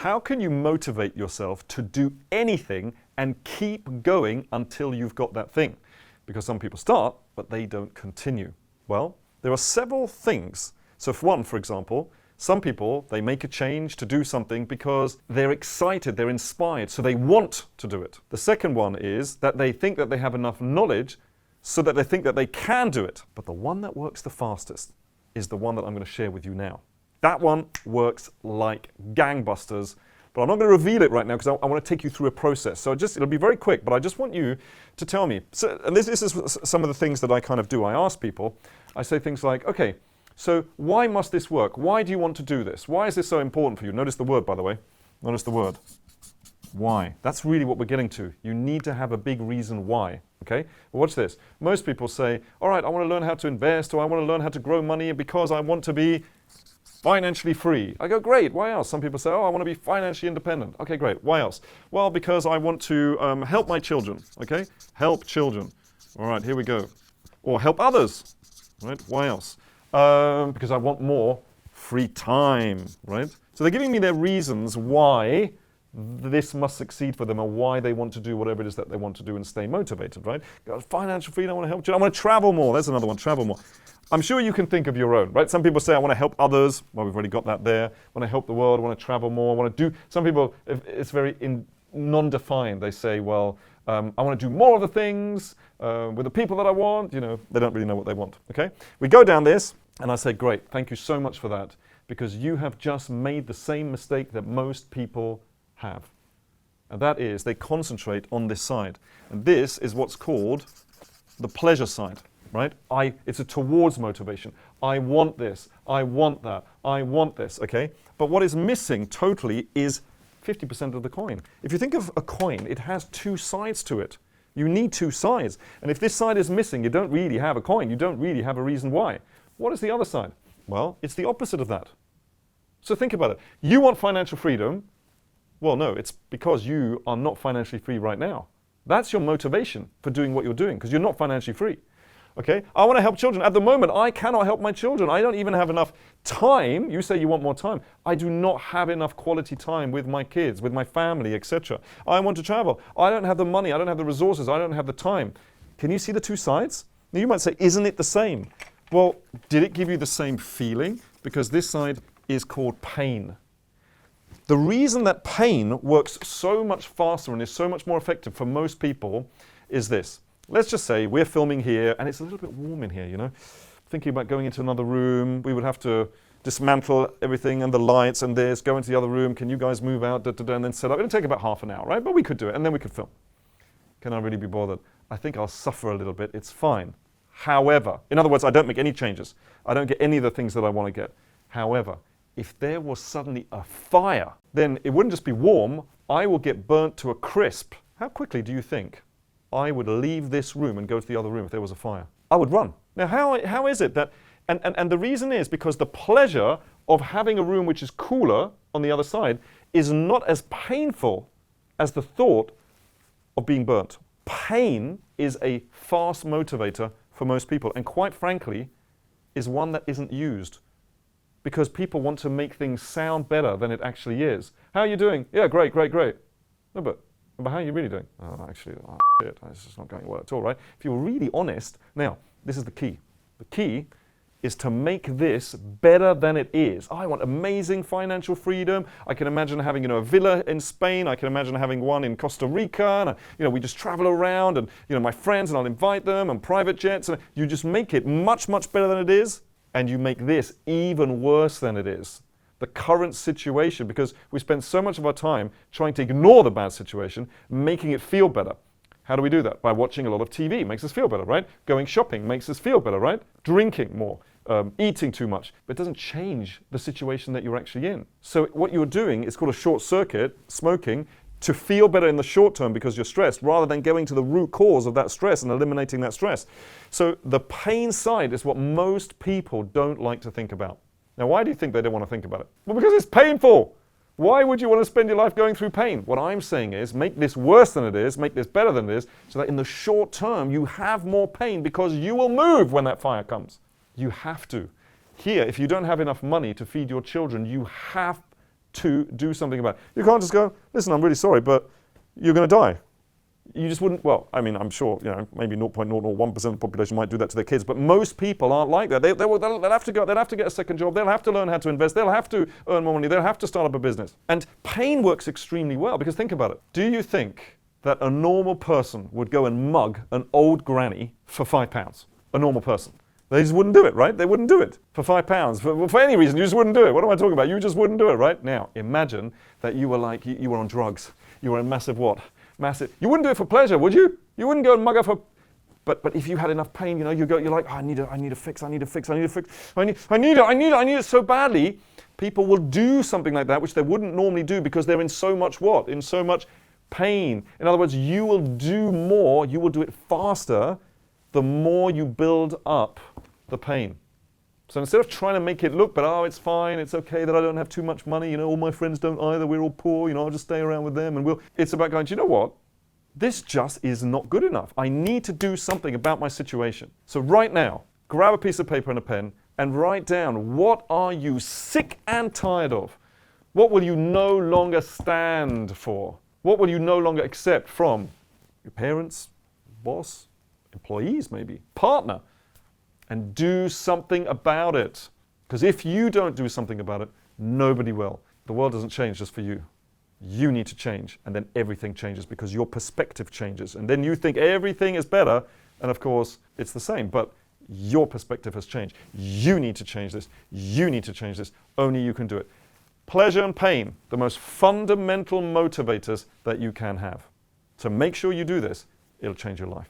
How can you motivate yourself to do anything and keep going until you've got that thing? Because some people start, but they don't continue. Well, there are several things. So for example, some people, they make a change to do something because they're excited, they're inspired, so they want to do it. The second one is that they think that they have enough knowledge so that they think that they can do it. But the one that works the fastest is the one that I'm going to share with you now. That one works like gangbusters, but I'm not going to reveal it right now because I want to take you through a process. So it'll be very quick, but I just want you to tell me. So, and this is some of the things that I kind of do. I ask people, I say things like, okay, so why must this work? Why do you want to do this? Why is this so important for you? Notice the word, by the way. Notice the word. Why? That's really what we're getting to. You need to have a big reason why. Okay? Well, watch this. Most people say, all right, I want to learn how to invest, or I want to learn how to grow money because I want to be financially free. I go, great. Why else? Some people say, oh, I want to be financially independent. Okay, great. Why else? Well, because I want to help my children. Okay? Help children. All right, here we go. Or help others. Right? Why else? Because I want more free time. Right? So they're giving me their reasons why this must succeed for them, or why they want to do whatever it is that they want to do and stay motivated, right? Financial freedom, I want to help you. I want to travel more. There's another one, travel more. I'm sure you can think of your own, right? Some people say, I want to help others. Well, we've already got that there. I want to help the world. I want to travel more. I want to do, some people, it's very non-defined. They say, well, I want to do more of the things with the people that I want. You know, they don't really know what they want, okay? We go down this, and I say, great, thank you so much for that, because you have just made the same mistake that most people have. And that is, they concentrate on this side. And this is what's called the pleasure side, right? It's a towards motivation. I want this, I want that, I want this, okay? But what is missing totally is 50% of the coin. If you think of a coin, it has two sides to it. You need two sides. And if this side is missing, you don't really have a coin. You don't really have a reason why. What is the other side? Well, it's the opposite of that. So think about it. You want financial freedom. Well, no, it's because you are not financially free right now. That's your motivation for doing what you're doing, because you're not financially free. Okay? I want to help children. At the moment, I cannot help my children. I don't even have enough time. You say you want more time. I do not have enough quality time with my kids, with my family, etc. I want to travel. I don't have the money. I don't have the resources. I don't have the time. Can you see the two sides? Now, you might say, isn't it the same? Well, did it give you the same feeling? Because this side is called pain. The reason that pain works so much faster and is so much more effective for most people is this. Let's just say we're filming here and it's a little bit warm in here, you know. Thinking about going into another room, we would have to dismantle everything and the lights and this, go into the other room, can you guys move out, and then set up. It'll take about half an hour, right? But we could do it and then we could film. Can I really be bothered? I think I'll suffer a little bit, it's fine. However, in other words, I don't make any changes. I don't get any of the things that I want to get. However, if there was suddenly a fire, then it wouldn't just be warm, I will get burnt to a crisp. How quickly do you think I would leave this room and go to the other room if there was a fire? I would run. Now, how is it that, and the reason is because the pleasure of having a room which is cooler on the other side is not as painful as the thought of being burnt. Pain is a fast motivator for most people, and quite frankly, is one that isn't used. Because people want to make things sound better than it actually is. How are you doing? Yeah, great, great, great. No, but how are you really doing? Oh, actually, shit, it's just not going well at all, right? If you're really honest, now, this is the key. The key is to make this better than it is. I want amazing financial freedom. I can imagine having, a villa in Spain. I can imagine having one in Costa Rica. And, we just travel around and, my friends, and I'll invite them, and private jets. And you just make it much, much better than it is. And you make this even worse than it is. The current situation, because we spend so much of our time trying to ignore the bad situation, making it feel better. How do we do that? By watching a lot of TV, makes us feel better, right? Going shopping makes us feel better, right? Drinking more, eating too much. But it doesn't change the situation that you're actually in. So what you're doing is called a short circuit, smoking, to feel better in the short term because you're stressed, rather than going to the root cause of that stress and eliminating that stress. So the pain side is what most people don't like to think about. Now, why do you think they don't want to think about it? Well, because it's painful. Why would you want to spend your life going through pain? What I'm saying is make this worse than it is, make this better than it is, so that in the short term you have more pain because you will move when that fire comes. You have to. Here, if you don't have enough money to feed your children, you have to do something about it. You can't just go, listen, I'm really sorry, but you're going to die. You just wouldn't, well, I mean, I'm sure, maybe 0.001% of the population might do that to their kids, but most people aren't like that. They'll have to go, they'll have to get a second job, they'll have to learn how to invest, they'll have to earn more money, they'll have to start up a business. And pain works extremely well, because think about it. Do you think that a normal person would go and mug an old granny for £5? A normal person. They just wouldn't do it, right? They wouldn't do it for £5. For any reason, you just wouldn't do it. What am I talking about? You just wouldn't do it, right? Now, imagine that you were like, you were on drugs. You were in massive what? Massive. You wouldn't do it for pleasure, would you? You wouldn't go and mug her for. But if you had enough pain, you're like, oh, I need a fix. I need it so badly. People will do something like that, which they wouldn't normally do because they're in so much what? In so much pain. In other words, you will do more. You will do it faster. The more you build up the pain. So instead of trying to make it look, it's fine, it's okay that I don't have too much money, all my friends don't either, we're all poor, I'll just stay around with them and it's about going, do you know what? This just is not good enough. I need to do something about my situation. So right now, grab a piece of paper and a pen and write down, what are you sick and tired of? What will you no longer stand for? What will you no longer accept from your parents, boss, employees maybe, partner? And do something about it. Because if you don't do something about it, nobody will. The world doesn't change just for you. You need to change, and then everything changes because your perspective changes. And then you think everything is better, and of course, it's the same. But your perspective has changed. You need to change this. You need to change this. Only you can do it. Pleasure and pain, the most fundamental motivators that you can have. So make sure you do this. It'll change your life.